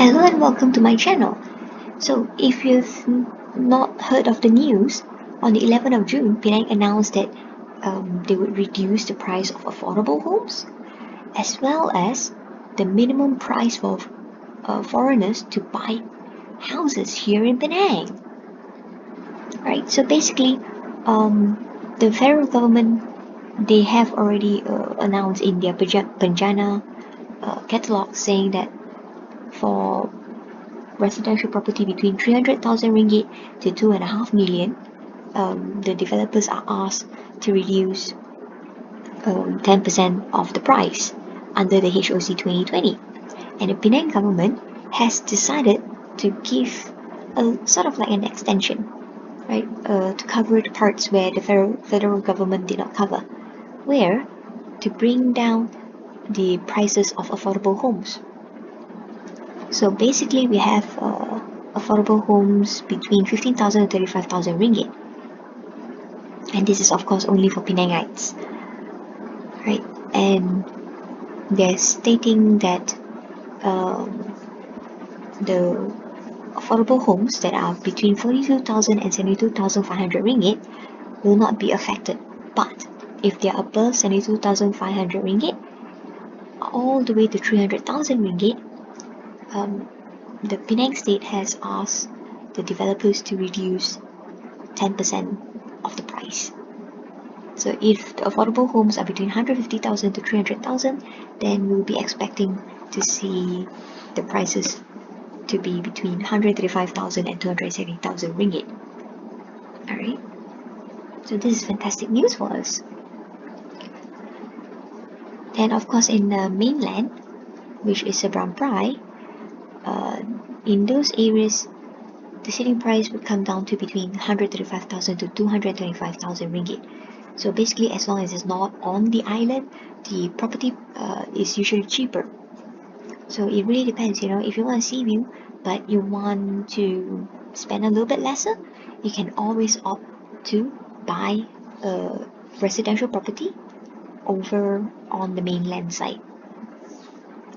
Hello and welcome to my channel. So if you've not heard of the news, on the 11th of June, Penang announced that they would reduce the price of affordable homes as well as the minimum price for foreigners to buy houses here in Penang. Right, so basically the federal government, they have already announced in their Penjana catalog saying that for residential property between 300,000 ringgit to 2.5 million, the developers are asked to reduce 10% of the price under the HOC 2020. And the Penang government has decided to give a sort of like an extension, right, to cover the parts where the federal government did not cover, where to bring down the prices of affordable homes. So basically, we have affordable homes between 15,000 to 35,000 ringgit, and this is of course only for Penangites, right? And they're stating that the affordable homes that are between 42,000 and 72,500 ringgit will not be affected. But if they are above 72,500 ringgit, all the way to 300,000 ringgit, the Penang state has asked the developers to reduce 10% of the price. So if the affordable homes are between 150,000 to 300,000, then we'll be expecting to see the prices to be between 135,000 and 270,000 ringgit. Alright, so this is fantastic news for us. Then of course in the mainland, which is Seberang Perai, in those areas the selling price would come down to between 135,000 to 225,000 ringgit. So basically, as long as it's not on the island, the property is usually cheaper. So it really depends, if you want a sea view but you want to spend a little bit lesser, you can always opt to buy a residential property over on the mainland side.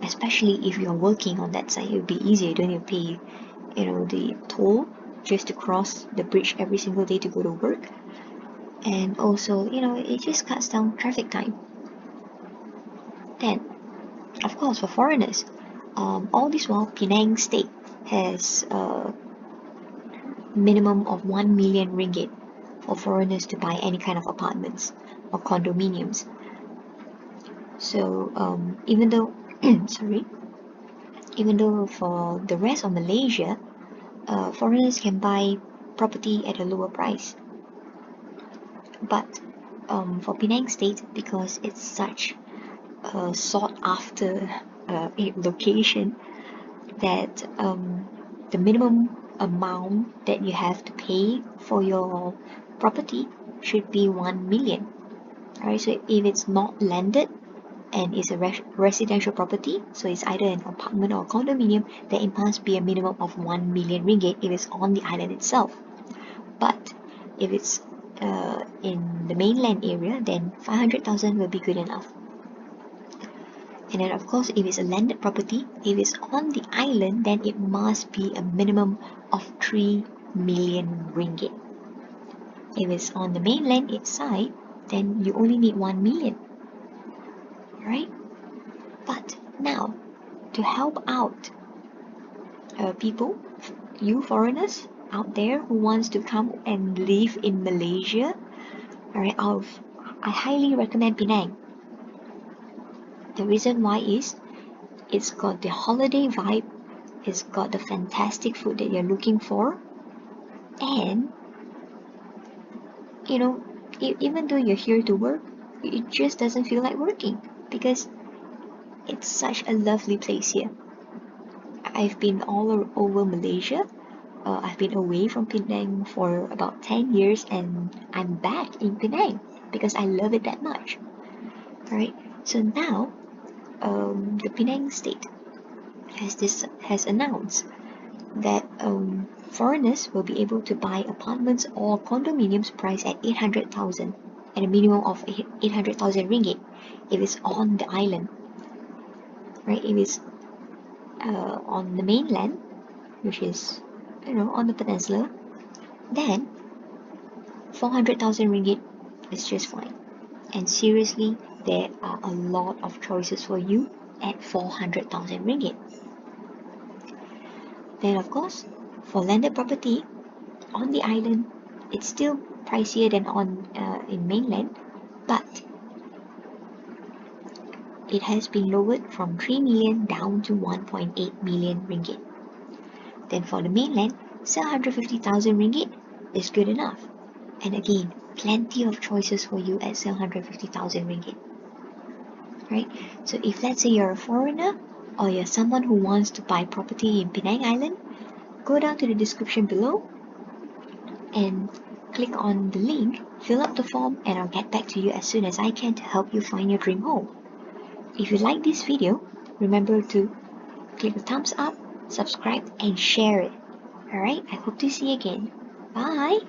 Especially if you're working on that side, it will be easier. You don't need to pay the toll just to cross the bridge every single day to go to work. And also, it just cuts down traffic time. Then, of course, for foreigners, all this while Penang state has a minimum of 1 million ringgit for foreigners to buy any kind of apartments or condominiums. So even though for the rest of Malaysia, foreigners can buy property at a lower price, but for Penang state, because it's such a sought after location, that the minimum amount that you have to pay for your property should be 1 million. Alright, so if it's not landed and it's a residential property, so it's either an apartment or a condominium, then it must be a minimum of 1 million ringgit if it's on the island itself. But if it's in the mainland area, then 500,000 will be good enough. And then of course, if it's a landed property, if it's on the island, then it must be a minimum of 3 million ringgit. If it's on the mainland side, then you only need 1 million. Right? But now, to help out people, you foreigners out there who wants to come and live in Malaysia, alright, I highly recommend Penang. The reason why is it's got the holiday vibe, it's got the fantastic food that you're looking for, and even though you're here to work, it just doesn't feel like working because it's such a lovely place here. I've been all over Malaysia. I've been away from Penang for about 10 years, and I'm back in Penang because I love it that much. Alright, so now the Penang state has announced that foreigners will be able to buy apartments or condominiums priced at 800,000 and a minimum of 800,000 ringgit if it's on the island. Right? If it's on the mainland, which is, on the peninsula, then 400,000 ringgit is just fine. And seriously, there are a lot of choices for you at 400,000 ringgit. Then of course, for landed property on the island, it's still pricier than in mainland, but it has been lowered from 3 million down to 1.8 million ringgit. Then for the mainland, 750,000 ringgit is good enough. And again, plenty of choices for you at 750,000 ringgit. Right? So if let's say you're a foreigner or you're someone who wants to buy property in Penang Island, go down to the description below and click on the link, fill up the form, and I'll get back to you as soon as I can to help you find your dream home. If you like this video, remember to click the thumbs up, subscribe, and share it. Alright, I hope to see you again. Bye!